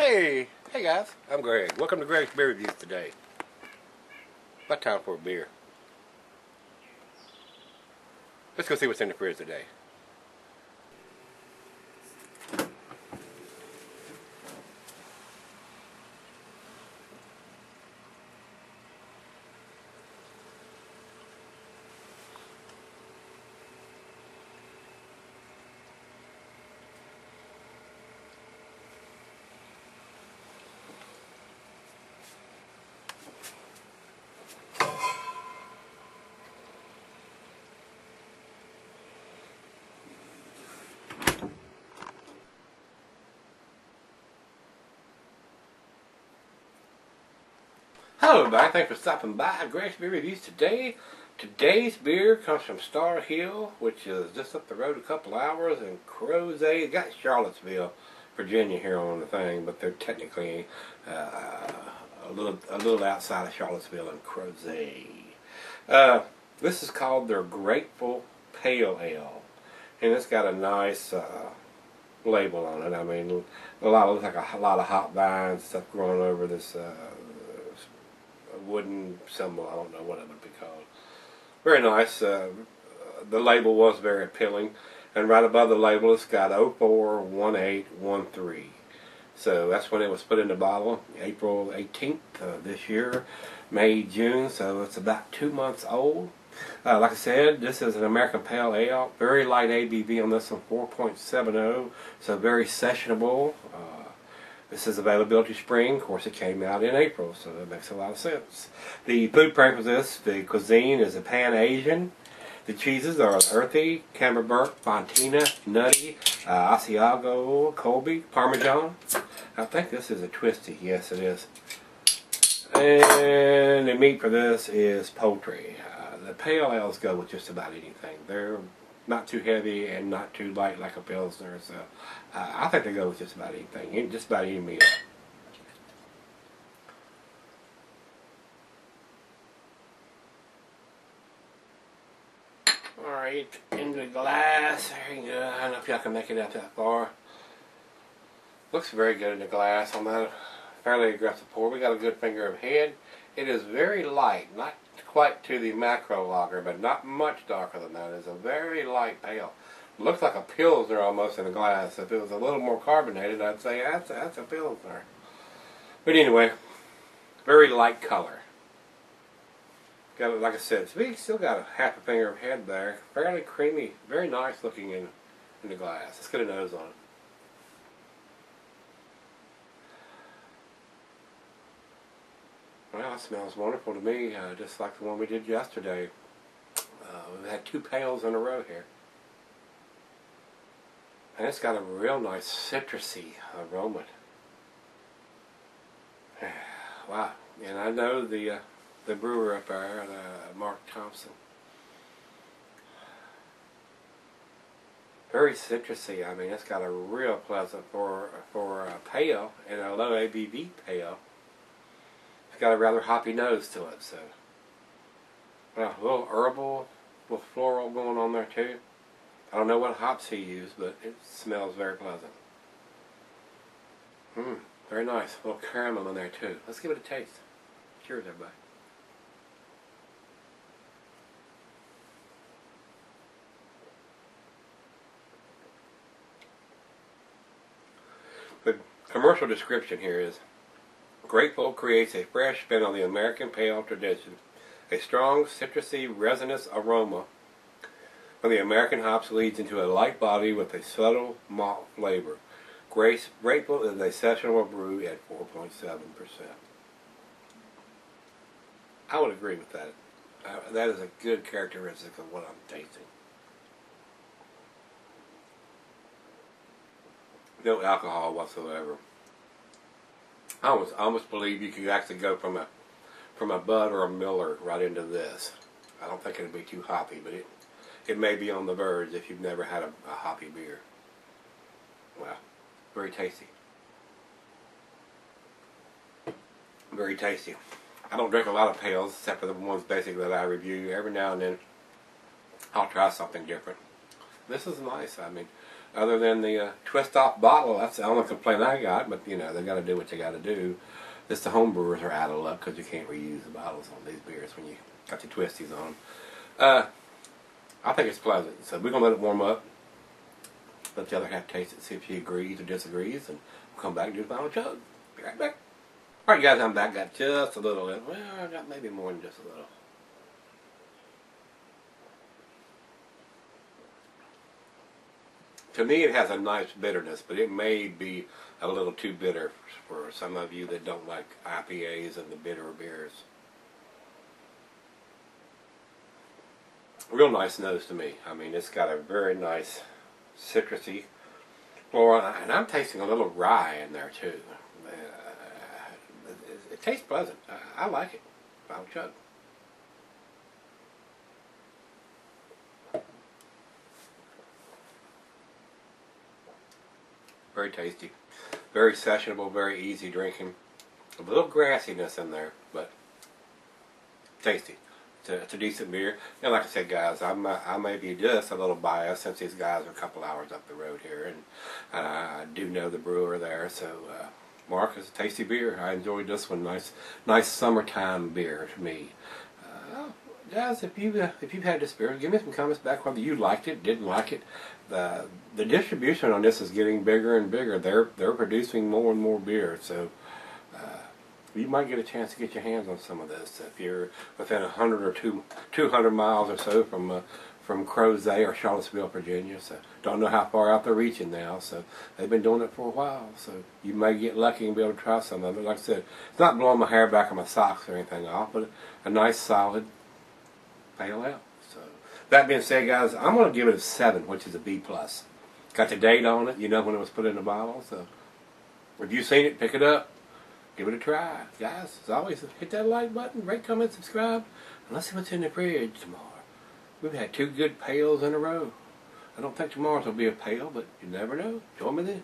Hey guys, I'm Greg. Welcome to Gregsbeerreviews today. About time for a beer. Let's go see what's in the fridge today. Hello everybody, thanks for stopping by Gregsbeerreviews today. Today's beer comes from Starr, which is just up the road a couple hours, and Crozet. It's got Charlottesville, Virginia here on the thing, but they're technically a little outside of Charlottesville and Crozet. This is called their Grateful Pale Ale, and it's got a nice label on it. I mean, looks like a lot of hop vines stuff growing over this wooden symbol. I don't know what it would be called. Very nice. The label was very appealing, and right above the label it's got 041813. So that's when it was put in the bottle, April 18th this year, May, June, so it's about 2 months old. Like I said, this is an American Pale Ale. Very light ABV on this one, 4.70, so very sessionable. This is availability spring. Of course, it came out in April, so that makes a lot of sense. The food frame for this, the cuisine is a Pan-Asian. The cheeses are earthy, Camembert, Fontina, Nutty, Asiago, Colby, Parmesan. I think this is a twisty. Yes, it is. And the meat for this is poultry. The pale ales go with just about anything. They're not too heavy and not too light like a Pilsner, so I think they go with just about anything, just about any meal. Alright, into the glass. There you go. I don't know if y'all can make it out that far. Looks very good in the glass on that fairly aggressive pour. We got a good finger of head. It is very light, not quite to the macro lager, but not much darker than that. It's a very light pale. Looks like a Pilsner almost in a glass. If it was a little more carbonated, I'd say that's a Pilsner. But anyway, very light color. Got it, like I said, we still got a half a finger of head there. Fairly creamy, very nice looking in the glass. Let's get a nose on it. Well, it smells wonderful to me, just like the one we did yesterday. We've had 2 pails in a row here. And it's got a real nice citrusy aroma. Wow. And I know the brewer up there, Mark Thompson. Very citrusy. I mean, it's got a real pleasant for a pale and a low ABV pale. It's got a rather hoppy nose to it, so a little herbal, a little floral going on there too. I don't know what hops he used, but it smells very pleasant. Very nice. A little caramel in there too. Let's give it a taste. Cheers, everybody. The commercial description here is: Grateful creates a fresh spin on the American Pale tradition. A strong, citrusy, resinous aroma from the American hops leads into a light body with a subtle malt flavor. Grateful is a sessionable brew at 4.7%. I would agree with that. That is a good characteristic of what I'm tasting. No alcohol whatsoever. I almost believe you could actually go from a Bud or a Miller right into this. I don't think it'd be too hoppy, but it may be on the verge if you've never had a hoppy beer. Wow, very tasty. Very tasty. I don't drink a lot of pales except for the ones basically that I review. Every now and then I'll try something different. This is nice. I mean, Other than the twist-off bottle, that's the only complaint I got. But you know, they got to do what they got to do. Just the home brewers are out of luck because you can't reuse the bottles on these beers when you got the twisties on them. I think it's pleasant. So we're gonna let it warm up. Let the other half taste it, see if she agrees or disagrees, and we'll come back and do the final chug. Be right back. Alright guys, I'm back. Got just a little, well, I got maybe more than just a little. To me it has a nice bitterness, but it may be a little too bitter for some of you that don't like IPAs and the bitter beers. Real nice nose to me. I mean, it's got a very nice citrusy floral, and I'm tasting a little rye in there too. It tastes pleasant. I like it. Final chug. Very tasty. Very sessionable, very easy drinking. A little grassiness in there, but tasty. It's a decent beer. And like I said, guys, I may be just a little biased since these guys are a couple hours up the road here, and I do know the brewer there. So, Mark, it's a tasty beer. I enjoyed this one. Nice summertime beer to me. Guys, if you've had this beer, give me some comments back whether you liked it, didn't like it. The distribution on this is getting bigger and bigger. They're producing more and more beer, so you might get a chance to get your hands on some of this if you're within 100 or 200 miles or so from Crozet or Charlottesville, Virginia. So don't know how far out they're reaching now. So they've been doing it for a while. So you may get lucky and be able to try some of it. Like I said, it's not blowing my hair back on my socks or anything off, but a nice solid pale ale. So that being said, guys, I'm going to give it a 7, which is a B+. Got the date on it. You know when it was put in the bottle. So if you've seen it, pick it up. Give it a try. Guys, as always, hit that like button, rate, comment, subscribe, and let's see what's in the fridge tomorrow. We've had 2 good pails in a row. I don't think tomorrow's will be a pail, but you never know. Join me then.